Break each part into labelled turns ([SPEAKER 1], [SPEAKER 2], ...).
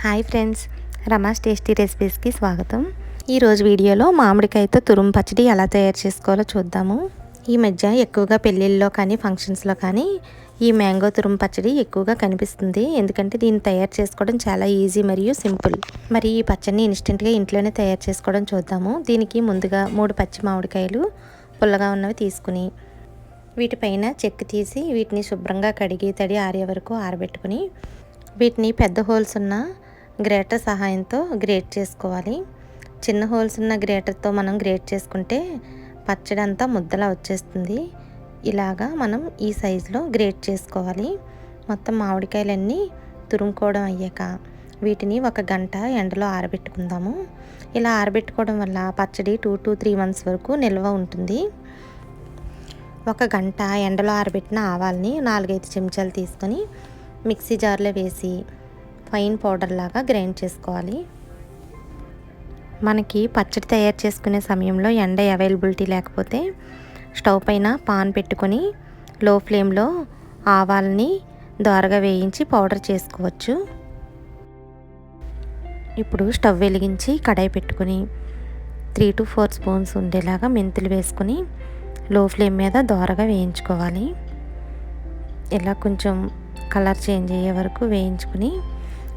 [SPEAKER 1] Hi friends, Rama's tasty రెసిపీస్కి స్వాగతం. ఈరోజు వీడియోలో మామిడికాయతో తురుము పచ్చడి ఎలా తయారు చేసుకోవాలో చూద్దాము. ఈ మధ్య ఎక్కువగా పెళ్ళిళ్ళలో కానీ ఫంక్షన్స్లో కానీ ఈ మ్యాంగో తురుము పచ్చడి ఎక్కువగా కనిపిస్తుంది. ఎందుకంటే దీన్ని తయారు చేసుకోవడం చాలా ఈజీ మరియు సింపుల్. మరి ఈ పచ్చడిని ఇన్స్టెంట్గా ఇంట్లోనే తయారు చేసుకోవడం చూద్దాము. దీనికి ముందుగా 3 పచ్చి మామిడికాయలు పుల్లగా ఉన్నవి తీసుకుని వీటిపైన చెక్కు తీసి వీటిని శుభ్రంగా కడిగి తడి ఆరే వరకు ఆరబెట్టుకుని వీటిని పెద్ద హోల్స్ ఉన్న గ్రేటర్ సహాయంతో గ్రేట్ చేసుకోవాలి. చిన్న హోల్స్ ఉన్న గ్రేటర్తో మనం గ్రేట్ చేసుకుంటే పచ్చడి అంతా ముద్దలా వచ్చేస్తుంది. ఇలాగా మనం ఈ సైజులో గ్రేట్ చేసుకోవాలి. మొత్తం మామిడికాయలన్నీ తురుముకోవడం అయ్యాక వీటిని 1 గంట ఎండలో ఆరబెట్టుకుందాము. ఇలా ఆరబెట్టుకోవడం వల్ల పచ్చడి 2 to 3 months వరకు నిల్వ ఉంటుంది. 1 గంట ఎండలో ఆరబెట్టిన ఆవాల్ని 4-5 చెంచాలు తీసుకొని మిక్సీ జార్లో వేసి ఫైన్ పౌడర్ లాగా గ్రైండ్ చేసుకోవాలి. మనకి పచ్చడి తయారు చేసుకునే సమయంలో ఎండ అవైలబిలిటీ లేకపోతే స్టవ్ పైన పాన్ పెట్టుకొని లో ఫ్లేమ్లో ఆవాల్ని దోరగా వేయించి పౌడర్ చేసుకోవచ్చు. ఇప్పుడు స్టవ్ వెలిగించి కడాయి పెట్టుకొని 3 to 4 స్పూన్స్ ఉండేలాగా మెంతులు వేసుకొని లో ఫ్లేమ్ మీద దోరగా వేయించుకోవాలి. ఇలా కొంచెం కలర్ చేంజ్ అయ్యే వరకు వేయించుకుని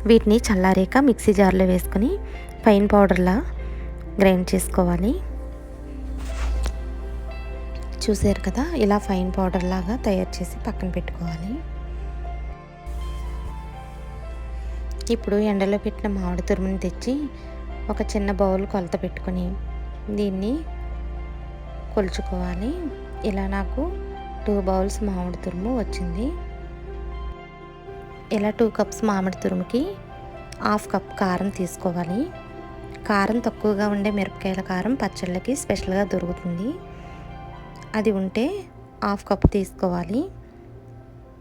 [SPEAKER 1] వీటిని చల్లారాక మిక్సీ జార్లో వేసుకొని ఫైన్ పౌడర్లా గ్రైండ్ చేసుకోవాలి. చూసారు కదా, ఇలా ఫైన్ పౌడర్ లాగా తయారు చేసి పక్కన పెట్టుకోవాలి. ఇప్పుడు ఎండలో పెట్టిన మామిడి తురుముని తెచ్చి ఒక చిన్న బౌల్ కొలత పెట్టుకొని దీన్ని కొలుచుకోవాలి. ఇలా నాకు 2 బౌల్స్ మామిడి తురుము వచ్చింది. ఇలా 2 కప్స్ మామిడి తురుముకి 1/2 కప్ కారం తీసుకోవాలి. కారం తక్కువగా ఉండే మిరపకాయల కారం పచ్చళ్ళకి స్పెషల్గా దొరుకుతుంది. అది ఉంటే 1/2 కప్ తీసుకోవాలి.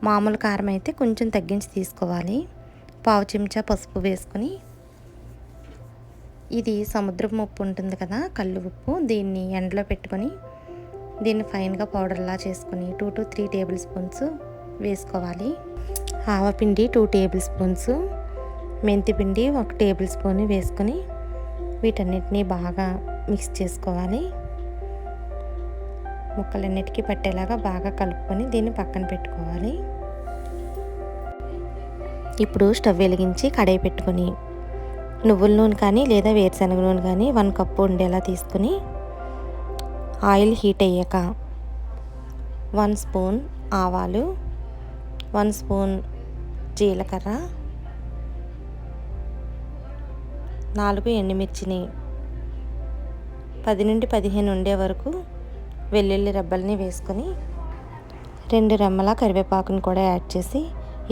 [SPEAKER 1] మామూలు కారం అయితే కొంచెం తగ్గించి తీసుకోవాలి. 1/2 చెంచా పసుపు వేసుకొని ఇది సముద్రపు ఉప్పు ఉంటుంది కదా, కల్లు ఉప్పు, దీన్ని ఎండలో పెట్టుకొని దీన్ని ఫైన్గా పౌడర్లా చేసుకొని 2 to 3 టేబుల్ స్పూన్స్ వేసుకోవాలి. ఆవపిండి 2 టేబుల్ స్పూన్స్, మెంతిపిండి 1 టేబుల్ స్పూన్ వేసుకొని వీటన్నిటిని బాగా మిక్స్ చేసుకోవాలి. ముక్కలన్నిటికీ పట్టేలాగా బాగా కలుపుకొని దీన్ని పక్కన పెట్టుకోవాలి. ఇప్పుడు స్టవ్ వెలిగించి కడాయి పెట్టుకొని నువ్వుల నూనె కానీ లేదా వేరుశనగ నూనె కానీ 1 కప్పు ఉండేలా తీసుకుని ఆయిల్ హీట్ అయ్యాక 1 స్పూన్ ఆవాలు, 1 స్పూన్ జీలకర్ర, 4 ఎండుమిర్చిని 10 నుండి 15 ఉండే వరకు వెల్లుల్లి రెబ్బల్ని వేసుకొని 2 రెమ్మల కరివేపాకుని కూడా యాడ్ చేసి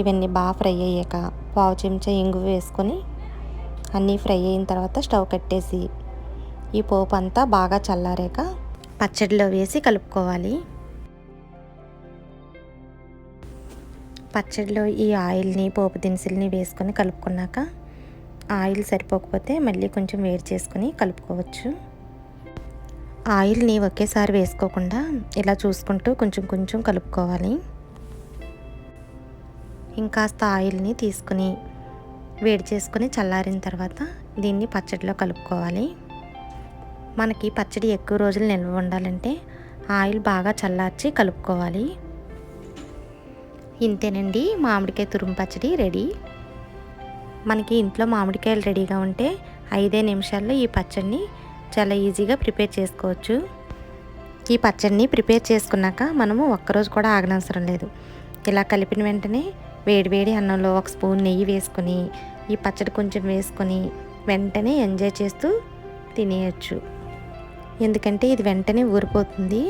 [SPEAKER 1] ఇవన్నీ బాగా ఫ్రై అయ్యాక 1/2 చెంచా ఇంగువ వేసుకొని అన్నీ ఫ్రై అయిన తర్వాత స్టవ్ కట్టేసి ఈ పోపు అంతా బాగా చల్లారాక పచ్చడిలో వేసి కలుపుకోవాలి. పచ్చడిలో ఈ ఆయిల్ని పోపు దినుసుల్ని వేసుకొని కలుపుకున్నాక ఆయిల్ సరిపోకపోతే మళ్ళీ కొంచెం వేడి చేసుకొని కలుపుకోవచ్చు. ఆయిల్ని ఒకేసారి వేసుకోకుండా ఇలా చూసుకుంటూ కొంచెం కొంచెం కలుపుకోవాలి. ఇంకాస్త ఆయిల్ని తీసుకుని వేడి చేసుకొని చల్లారిన తర్వాత దీన్ని పచ్చడిలో కలుపుకోవాలి. మనకి పచ్చడి ఎక్కువ రోజులు నిల్వ ఉండాలంటే ఆయిల్ బాగా చల్లార్చి కలుపుకోవాలి. ఇంతేనండి, మామిడికాయ తురుము పచ్చడి రెడీ. మనకి ఇంట్లో మామిడికాయలు రెడీగా ఉంటే 5 నిమిషాల్లో ఈ పచ్చడిని చాలా ఈజీగా ప్రిపేర్ చేసుకోవచ్చు. ఈ పచ్చడిని ప్రిపేర్ చేసుకున్నాక మనము ఒక్కరోజు కూడా ఆగనవసరం లేదు. ఇలా కలిపిన వెంటనే వేడివేడి అన్నంలో 1 స్పూన్ నెయ్యి వేసుకొని ఈ పచ్చడి కొంచెం వేసుకొని వెంటనే ఎంజాయ్ చేస్తూ తినేయచ్చు. ఎందుకంటే ఇది వెంటనే ఊరిపోతుంది.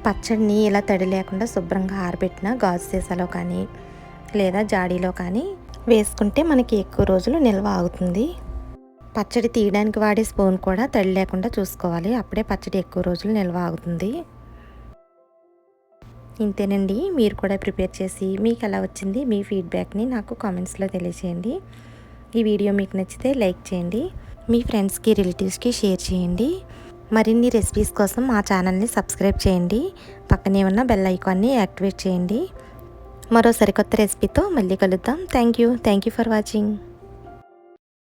[SPEAKER 1] పచ్చడిని ఇలా తడి లేకుండా శుభ్రంగా ఆరబెట్టిన గాజు సీసాలో కానీ లేదా జాడీలో కానీ వేసుకుంటే మనకి ఎక్కువ రోజులు నిల్వ ఆగుతుంది. పచ్చడి తీయడానికి వాడే స్పూన్ కూడా తడి లేకుండా చూసుకోవాలి. అప్పుడే పచ్చడి ఎక్కువ రోజులు నిల్వ ఆగుతుంది. ఇంతేనండి, మీరు కూడా ప్రిపేర్ చేసి మీకు ఎలా వచ్చింది మీ ఫీడ్బ్యాక్ని నాకు కామెంట్స్లో తెలియజేయండి. ఈ వీడియో మీకు నచ్చితే లైక్ చేయండి, మీ ఫ్రెండ్స్కి రిలేటివ్స్కి షేర్ చేయండి. మరిన్ని రెసిపీస్ కోసం మా ఛానల్ని సబ్స్క్రైబ్ చేయండి. పక్కనే ఉన్న బెల్ ఐకాన్ని యాక్టివేట్ చేయండి. మరో సరికొత్త రెసిపీతో మళ్ళీ కలుద్దాం. Thank you for watching.